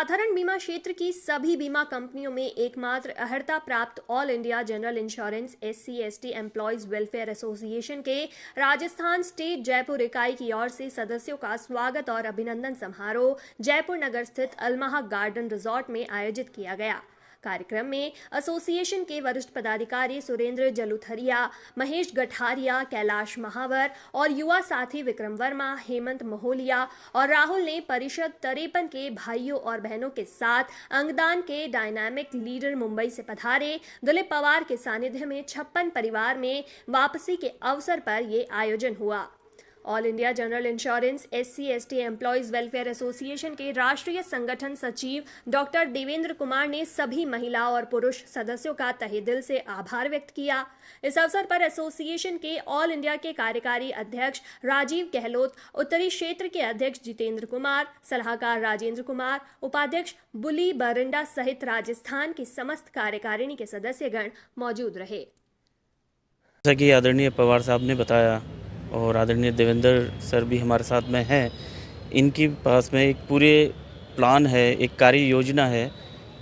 साधारण बीमा क्षेत्र की सभी बीमा कंपनियों में एकमात्र अर्हता प्राप्त all India general insurance SC/ST employees welfare association के राजस्थान स्टेट जयपुर इकाई की ओर से सदस्यों का स्वागत और अभिनंदन समारोह जयपुर नगर स्थित अलमहा गार्डन रिजॉर्ट में आयोजित किया गया। कार्यक्रम में एसोसिएशन के वरिष्ठ पदाधिकारी सुरेंद्र जलुथरिया, महेश गठारिया, कैलाश महावर और युवा साथी विक्रम वर्मा, हेमंत मोहलिया और राहुल ने परिषद 53 के भाइयों और बहनों के साथ अंगदान के डायनामिक लीडर मुंबई से पधारे दिलीप पवार के सानिध्य में 56 परिवार में वापसी के अवसर पर यह आयोजन हुआ। All India general insurance SC/ST employees welfare association के राष्ट्रीय संगठन सचिव डॉक्टर देवेंद्र कुमार ने सभी महिला और पुरुष सदस्यों का तहे दिल से आभार व्यक्त किया। इस अवसर पर एसोसिएशन के ऑल इंडिया के कार्यकारी अध्यक्ष राजीव गहलोत, उत्तरी क्षेत्र के अध्यक्ष जितेंद्र कुमार, सलाहकार राजेंद्र कुमार, उपाध्यक्ष बुली बरिंडा सहित राजस्थान की समस्त कार्यकारिणी के सदस्यगण मौजूद रहे। जैसा कि आदरणीय पवार साहब ने बताया और आदरणीय देवेंद्र सर भी हमारे साथ में हैं, इनके पास में एक पूरे प्लान है, एक कार्य योजना है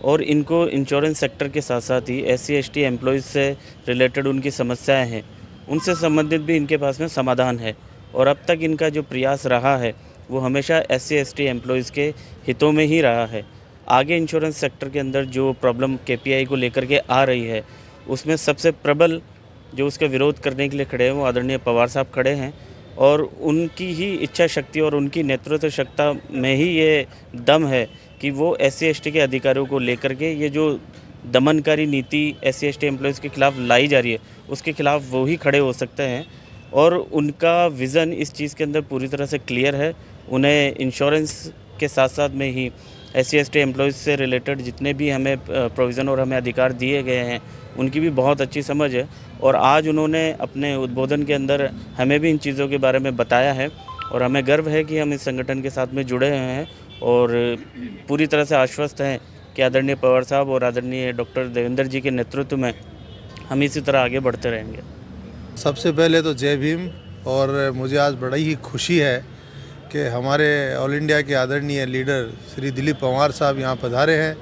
और इनको इंश्योरेंस सेक्टर के साथ साथ ही SC/ST एम्प्लॉयज़ से रिलेटेड उनकी समस्याएं हैं, उनसे संबंधित भी इनके पास में समाधान है। और अब तक इनका जो प्रयास रहा है वो हमेशा SC/ST एम्प्लॉयज़ के हितों में ही रहा है। आगे इंश्योरेंस सेक्टर के अंदर जो प्रॉब्लम KPI को लेकर के आ रही है उसमें सबसे प्रबल जो उसका विरोध करने के लिए खड़े हैं वो आदरणीय पवार साहब खड़े हैं और उनकी ही इच्छा शक्ति और उनकी नेतृत्व क्षमता में ही ये दम है कि वो SC/ST के अधिकारियों को लेकर के ये जो दमनकारी नीति SC/ST एम्प्लॉयज़ के खिलाफ लाई जा रही है उसके खिलाफ वो ही खड़े हो सकते हैं। और उनका विज़न इस चीज़ के अंदर पूरी तरह से क्लियर है। उन्हें इंश्योरेंस के साथ साथ में ही SC/ST एम्प्लॉयज़ से रिलेटेड जितने भी हमें प्रोविज़न और हमें अधिकार दिए गए हैं उनकी भी बहुत अच्छी समझ है और आज उन्होंने अपने उद्बोधन के अंदर हमें भी इन चीज़ों के बारे में बताया है और हमें गर्व है कि हम इस संगठन के साथ में जुड़े हुए हैं और पूरी तरह से आश्वस्त हैं कि आदरणीय पवार साहब और आदरणीय डॉक्टर देवेंद्र जी के नेतृत्व में हम इसी तरह आगे बढ़ते रहेंगे। सबसे पहले तो जय भीम। और मुझे आज बड़ी ही खुशी है कि हमारे ऑल इंडिया के आदरणीय लीडर श्री दिलीप पवार साहब यहाँ पधारे हैं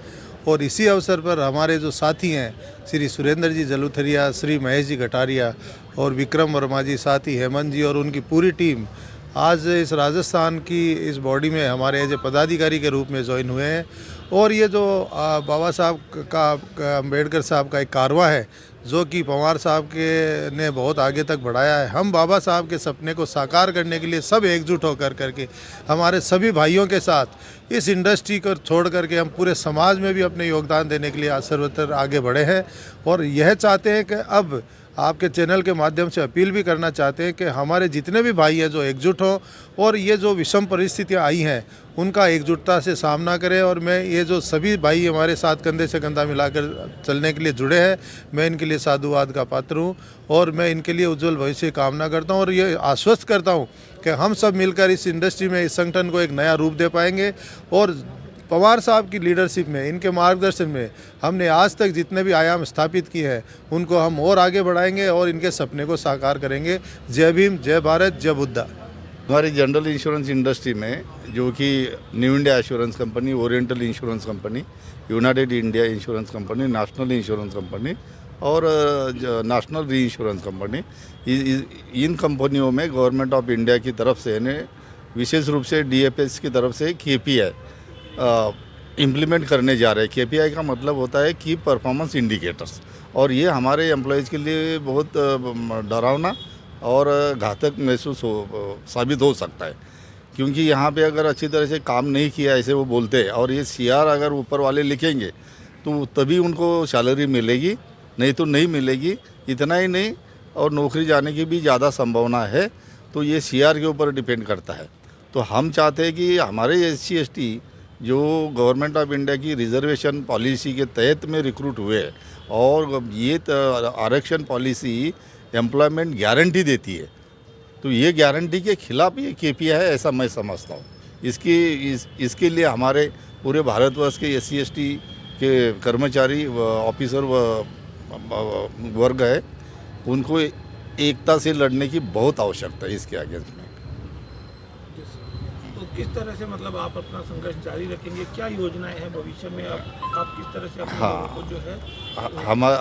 और इसी अवसर पर हमारे जो साथी हैं श्री सुरेंद्र जी जलुथरिया, श्री महेश जी गठारिया और विक्रम वर्मा जी, साथी हेमंत जी और उनकी पूरी टीम आज इस राजस्थान की इस बॉडी में हमारे एज ए पदाधिकारी के रूप में ज्वाइन हुए हैं। और ये जो बाबा साहब का अम्बेडकर साहब का एक कारवां है जो कि पवार साहब के ने बहुत आगे तक बढ़ाया है। हम बाबा साहब के सपने को साकार करने के लिए सब एकजुट होकर करके हमारे सभी भाइयों के साथ इस इंडस्ट्री को छोड़ करके हम पूरे समाज में भी अपने योगदान देने के लिए सर्वत्र आगे बढ़े हैं और यह चाहते हैं कि अब आपके चैनल के माध्यम से अपील भी करना चाहते हैं कि हमारे जितने भी भाई हैं जो एकजुट हों और ये जो विषम परिस्थितियां आई हैं उनका एकजुटता से सामना करें। और मैं ये जो सभी भाई हमारे साथ कंधे से कंधा मिलाकर चलने के लिए जुड़े हैं, मैं इनके लिए साधुवाद का पात्र हूँ और मैं इनके लिए उज्जवल भविष्य की कामना करता हूँ और ये आश्वस्त करता हूँ कि हम सब मिलकर इस इंडस्ट्री में, इस संगठन को एक नया रूप दे पाएंगे। और पवार साहब की लीडरशिप में, इनके मार्गदर्शन में हमने आज तक जितने भी आयाम स्थापित किए हैं उनको हम और आगे बढ़ाएंगे और इनके सपने को साकार करेंगे। जय भीम, जय भारत, जय बुद्धा। हमारी जनरल इंश्योरेंस इंडस्ट्री में जो कि new India assurance company, oriental insurance company, United India insurance company, national insurance company और नेशनल री इंश्योरेंस कंपनी, इन कंपनियों में गवर्नमेंट ऑफ इंडिया की तरफ से विशेष रूप से DFS की तरफ से KPI इम्प्लीमेंट करने जा रहे हैं। KPI का मतलब होता है की परफॉर्मेंस इंडिकेटर्स और ये हमारे एम्प्लॉयज़ के लिए बहुत डरावना और घातक साबित हो सकता है क्योंकि यहाँ पे अगर अच्छी तरह से काम नहीं किया ऐसे वो बोलते हैं और ये CR अगर ऊपर वाले लिखेंगे तो तभी उनको सैलरी मिलेगी, नहीं तो नहीं मिलेगी। इतना ही नहीं और नौकरी जाने की भी ज़्यादा संभावना है, तो ये CR के ऊपर डिपेंड करता है। तो हम चाहते हैं कि हमारे SC/ST जो गवर्नमेंट ऑफ इंडिया की रिजर्वेशन पॉलिसी के तहत में रिक्रूट हुए और ये आरक्षण पॉलिसी एम्प्लॉयमेंट गारंटी देती है, तो ये गारंटी के खिलाफ ये KPI है, ऐसा मैं समझता हूँ। इसके लिए हमारे पूरे भारतवर्ष के SC/ST के कर्मचारी ऑफिसर वर्ग है, उनको एकता से लड़ने की बहुत आवश्यकता है इसके अगेंस्ट में। किस तरह से मतलब आप अपना संघर्ष जारी रखेंगे, क्या योजनाएं हैं भविष्य में, आप किस तरह से अपने लोगों को जो है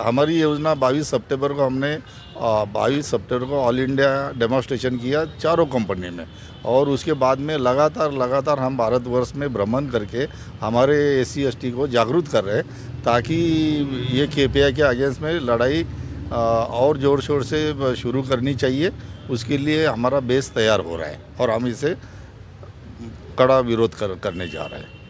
हमारी योजना 22 सितंबर को हमने 22 सितंबर को ऑल इंडिया डेमोन्स्ट्रेशन किया चारों कंपनी में, और उसके बाद में लगातार हम भारतवर्ष में भ्रमण करके हमारे SC/ST को जागरूक कर रहे हैं ताकि ये KPI के अगेंस्ट में लड़ाई और ज़ोर शोर से शुरू करनी चाहिए। उसके लिए हमारा बेस तैयार हो रहा है और हम इसे कड़ा विरोध करने जा रहे हैं।